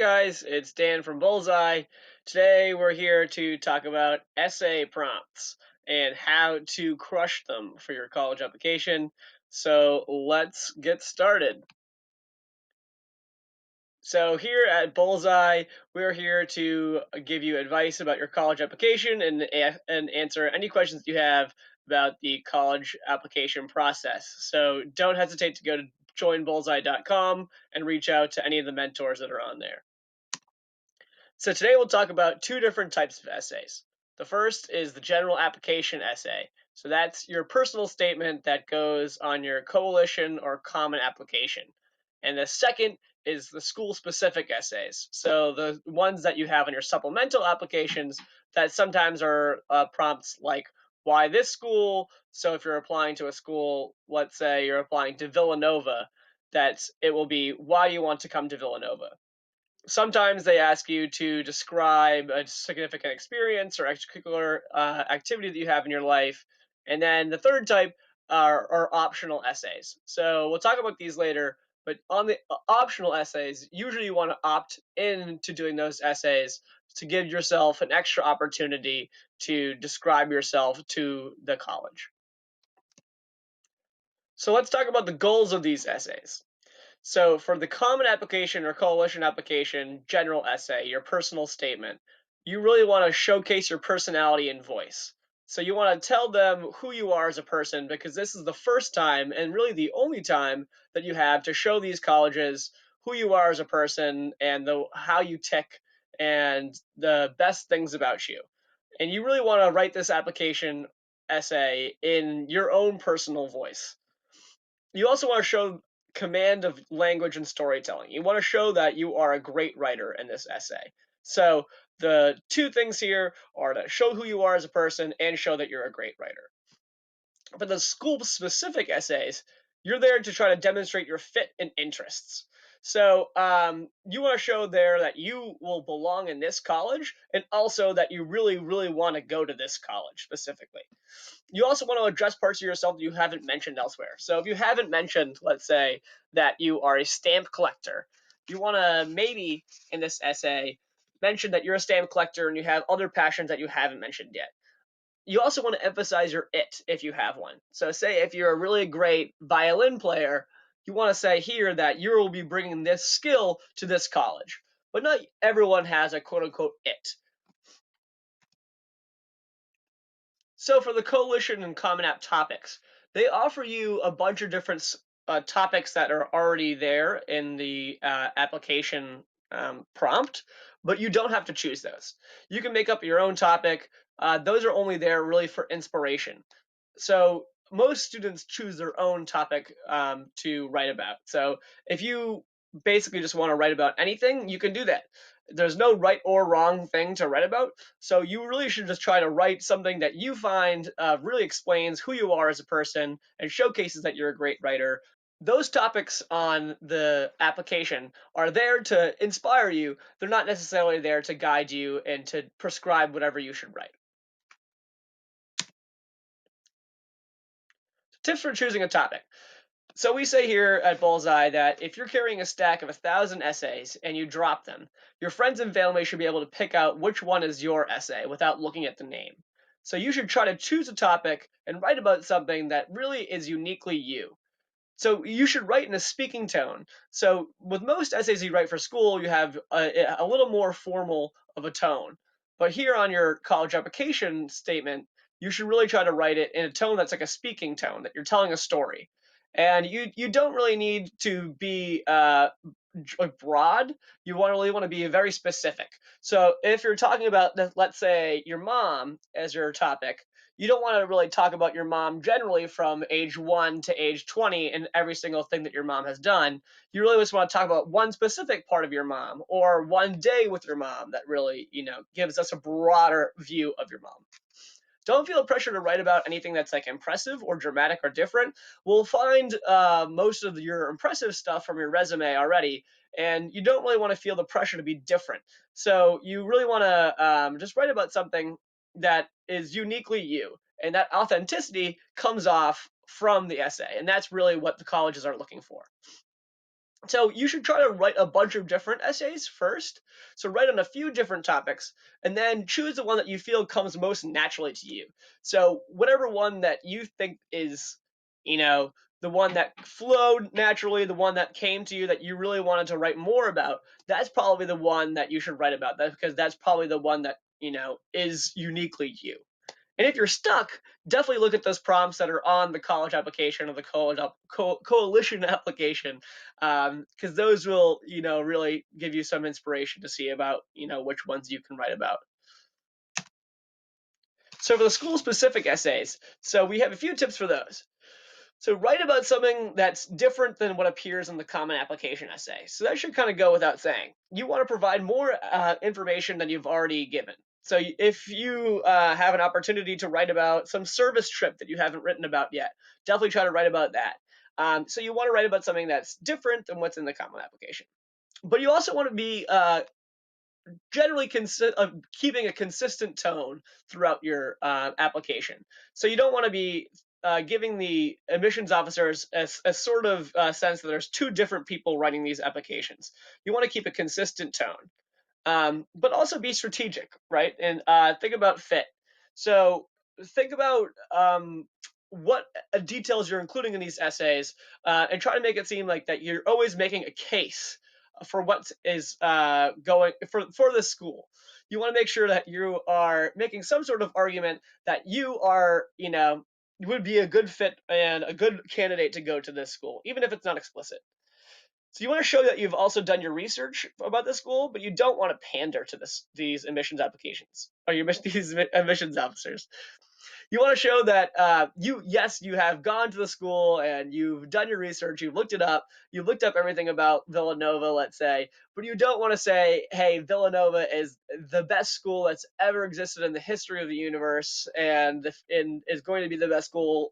guys? It's Dan from Bullseye. Today we're here to talk about essay prompts and how to crush them for your college application. So let's get started. So here at Bullseye, we're here to give you advice about your college application and answer any questions you have about the college application process. So don't hesitate to go to joinbullseye.com and reach out to any of the mentors that are on there. So today we'll talk about two different types of essays. The first is the general application essay. So that's your personal statement that goes on your coalition or common application. And the second is the school-specific essays. So the ones that you have on your supplemental applications that sometimes are prompts like, why this school? So if you're applying to a school, let's say you're applying to Villanova, it will be why you want to come to Villanova. Sometimes they ask you to describe a significant experience or extracurricular activity that you have in your life. And then the third type are optional essays. So we'll talk about these later, but on the optional essays, usually you want to opt in to doing those essays to give yourself an extra opportunity to describe yourself to the college. So let's talk about the goals of these essays. So for the common application or coalition application general essay, your personal statement, you really want to showcase your personality and voice. So you want to tell them who you are as a person because this is the first time and really the only time that you have to show these colleges who you are as a person and how you tick and the best things about you. And you really want to write this application essay in your own personal voice. You also want to show command of language and storytelling. You want to show that you are a great writer in this essay. So the two things here are to show who you are as a person and show that you're a great writer. For the school-specific essays, you're there to try to demonstrate your fit and interests. So you want to show there that you will belong in this college and also that you really, really want to go to this college specifically. You also want to address parts of yourself that you haven't mentioned elsewhere. So if you haven't mentioned, let's say, that you are a stamp collector, you want to maybe in this essay mention that you're a stamp collector and you have other passions that you haven't mentioned yet. You also want to emphasize your it if you have one. So say if you're a really great violin player, you want to say here that you will be bringing this skill to this college. But not everyone has a quote-unquote it. So for the coalition and common app topics, they offer you a bunch of different topics that are already there in the application prompt, but you don't have to choose those. You can make up your own topic. Those are only there really for inspiration. So most students choose their own topic to write about. So if you basically just want to write about anything, you can do that. There's no right or wrong thing to write about. So you really should just try to write something that you find really explains who you are as a person and showcases that you're a great writer. Those topics on the application are there to inspire you. They're not necessarily there to guide you and to prescribe whatever you should write. Tips for choosing a topic. So we say here at Bullseye that if you're carrying a stack of 1,000 essays and you drop them, your friends and family should be able to pick out which one is your essay without looking at the name. So you should try to choose a topic and write about something that really is uniquely you. So you should write in a speaking tone. So with most essays you write for school, you have a little more formal of a tone. But here on your college application statement, you should really try to write it in a tone that's like a speaking tone, that you're telling a story. And you don't really need to be broad. You really want to be very specific. So if you're talking about, let's say, your mom as your topic, you don't want to really talk about your mom generally from age 1 to age 20 and every single thing that your mom has done. You really just want to talk about one specific part of your mom or one day with your mom that really, gives us a broader view of your mom. Don't feel pressure to write about anything that's like impressive or dramatic or different. We'll find most of your impressive stuff from your resume already, and you don't really want to feel the pressure to be different. So you really want to just write about something that is uniquely you, and that authenticity comes off from the essay, and that's really what the colleges are looking for. So you should try to write a bunch of different essays first. So write on a few different topics and then choose the one that you feel comes most naturally to you. So whatever one that you think is, you know, the one that flowed naturally, the one that came to you that you really wanted to write more about, that's probably the one that you should write about. That because that's probably the one that, is uniquely you. And if you're stuck, definitely look at those prompts that are on the college application or the coalition application, because those will, really give you some inspiration to see about, which ones you can write about. So for the school-specific essays, so we have a few tips for those. So write about something that's different than what appears in the common application essay. So that should kind of go without saying. You want to provide more information than you've already given. So if you have an opportunity to write about some service trip that you haven't written about yet, definitely try to write about that. So you want to write about something that's different than what's in the common application. But you also want to be generally keeping a consistent tone throughout your application. So you don't want to be giving the admissions officers a sort of sense that there's two different people writing these applications. You want to keep a consistent tone, but also be strategic, right? And think about fit. So think about what details you're including in these essays, and try to make it seem like that you're always making a case for what is going for this school. You want to make sure that you are making some sort of argument that you are, would be a good fit and a good candidate to go to this school, even if it's not explicit. So you want to show that you've also done your research about the school, but you don't want to pander to these admissions applications or these admissions officers. You want to show that you have gone to the school and you've done your research, you've looked up everything about Villanova, let's say, but you don't want to say, hey, Villanova is the best school that's ever existed in the history of the universe and is going to be the best school,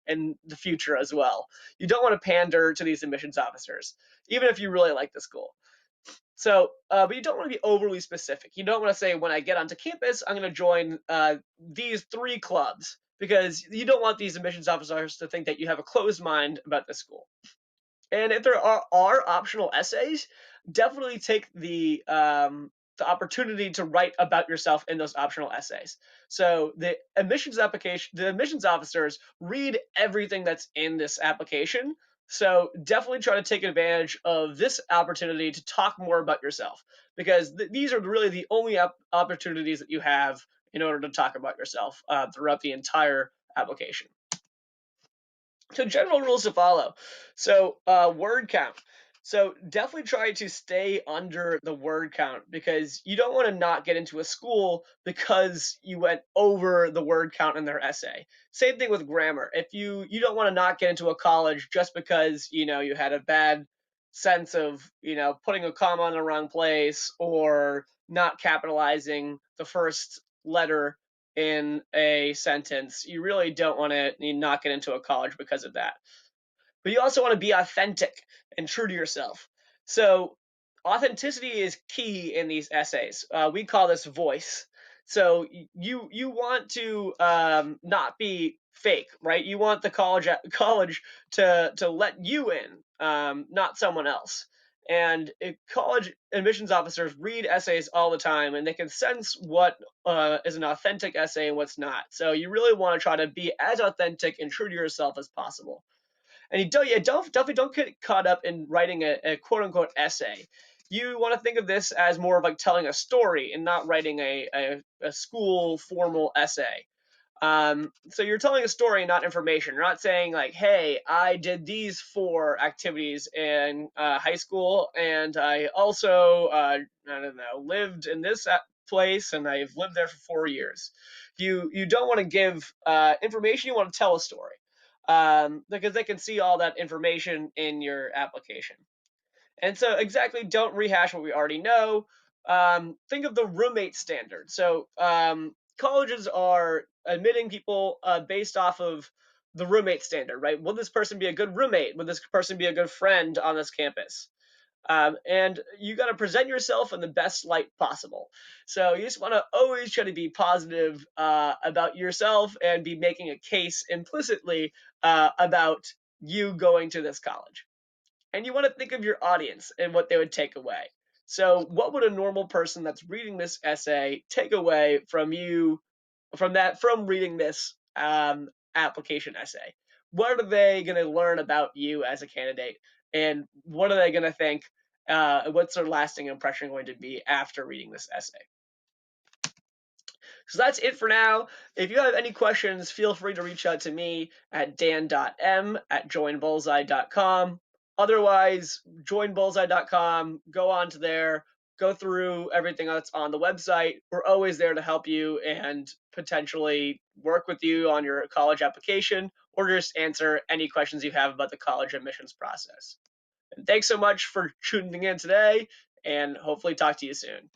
in the future as well. You don't want to pander to these admissions officers, even if you really like the school. So, but you don't want to be overly specific. You don't want to say, when I get onto campus, I'm going to join these 3 clubs, because you don't want these admissions officers to think that you have a closed mind about the school. And if there are optional essays, definitely take the opportunity to write about yourself in those optional essays. So the admissions officers read everything that's in this application. So definitely try to take advantage of this opportunity to talk more about yourself, because these are really the only opportunities that you have in order to talk about yourself throughout the entire application. So general rules to follow. So word count. So definitely try to stay under the word count, because you don't want to not get into a school because you went over the word count in their essay. Same thing with grammar. If you don't want to not get into a college just because you had a bad sense of putting a comma in the wrong place or not capitalizing the first letter in a sentence. You really don't want to not get into a college because of that. But you also want to be authentic and true to yourself. So authenticity is key in these essays. We call this voice. So you want to not be fake, right? You want the college to let you in, not someone else. And college admissions officers read essays all the time, and they can sense what is an authentic essay and what's not. So you really want to try to be as authentic and true to yourself as possible. And definitely don't get caught up in writing a quote unquote essay. You want to think of this as more of like telling a story and not writing a school formal essay. So you're telling a story, not information. You're not saying like, "Hey, I did these 4 activities in high school, and I also, I don't know, lived in this place, and I've lived there for 4 years." You don't want to give information. You want to tell a story, because they can see all that information in your application. And so, exactly, don't rehash what we already know. Think of the roommate standard. So, colleges are admitting people based off of the roommate standard, right? Will this person be a good roommate? Will this person be a good friend on this campus? And you got to present yourself in the best light possible. So you just want to always try to be positive about yourself and be making a case implicitly about you going to this college. and you want to think of your audience and what they would take away. So, what would a normal person that's reading this essay take away from you, from reading this application essay? What are they going to learn about you as a candidate, and what are they going to think? What's their lasting impression going to be after reading this essay? So that's it for now. If you have any questions, feel free to reach out to me at dan.m@joinbullseye.com. Otherwise, joinbullseye.com, go on to there, go through everything that's on the website. We're always there to help you and potentially work with you on your college application or just answer any questions you have about the college admissions process. And thanks so much for tuning in today, and hopefully talk to you soon.